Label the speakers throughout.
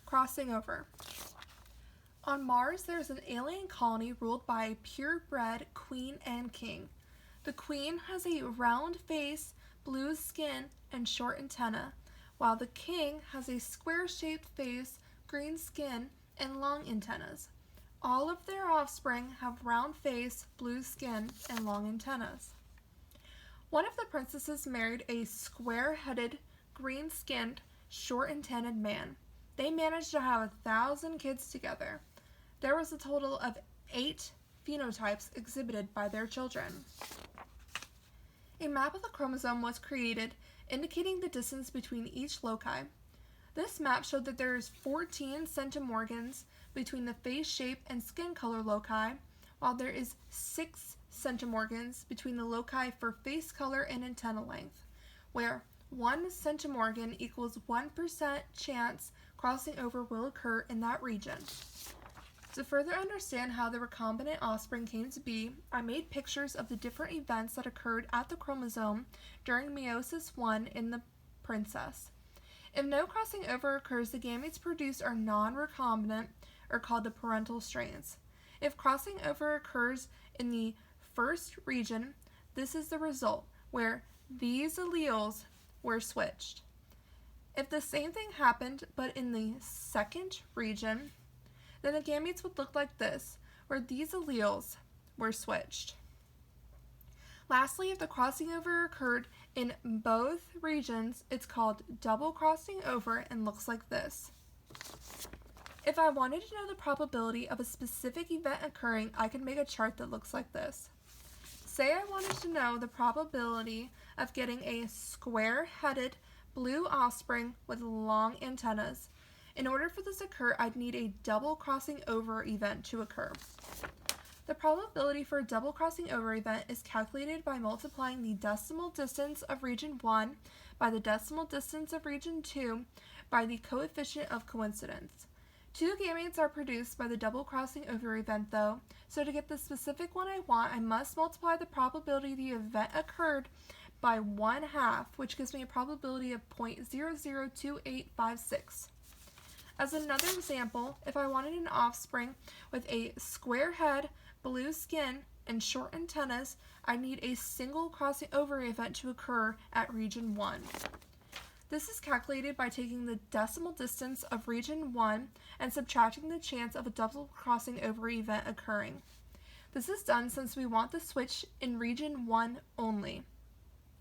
Speaker 1: Crossing over. On Mars, there's an alien colony ruled by a purebred queen and king. The queen has a round face, blue skin, and short antennae, while the king has a square-shaped face, green skin, and long antennas. All of their offspring have round face, blue skin, and long antennas. One of the princesses married a square-headed, green-skinned, short-antennaed man. They managed to have 1,000 kids together. There was a total of 8 phenotypes exhibited by their children. A map of the chromosome was created, indicating the distance between each loci. This map showed that there is 14 centimorgans between the face shape and skin color loci, while there is 6 centimorgans between the loci for face color and antenna length, where 1 centimorgan equals 1% chance crossing over will occur in that region. To further understand how the recombinant offspring came to be, I made pictures of the different events that occurred at the chromosome during meiosis I in the princess. If no crossing over occurs, the gametes produced are non-recombinant, or called the parental strains. If crossing over occurs in the first region, this is the result, where these alleles were switched. If the same thing happened, but in the second region, then the gametes would look like this, where these alleles were switched. Lastly, if the crossing over occurred in both regions, it's called double crossing over and looks like this. If I wanted to know the probability of a specific event occurring, I could make a chart that looks like this. Say I wanted to know the probability of getting a square-headed blue offspring with long antennas. In order for this to occur, I'd need a double crossing over event to occur. The probability for a double crossing over event is calculated by multiplying the decimal distance of region 1 by the decimal distance of region 2 by the coefficient of coincidence. 2 gametes are produced by the double crossing over event though, so to get the specific one I want, I must multiply the probability the event occurred by 1/2, which gives me a probability of 0.002856. As another example, if I wanted an offspring with a square head, blue skin, and short antennas, I need a single crossing over event to occur at region 1. This is calculated by taking the decimal distance of region 1 and subtracting the chance of a double crossing over event occurring. This is done since we want the switch in region 1 only.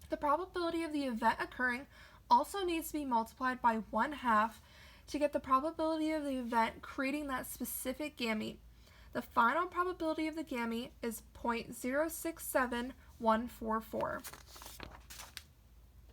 Speaker 1: The probability of the event occurring also needs to be multiplied by 1/2 to get the probability of the event creating that specific gamete. The final probability of the gamete is 0.067144.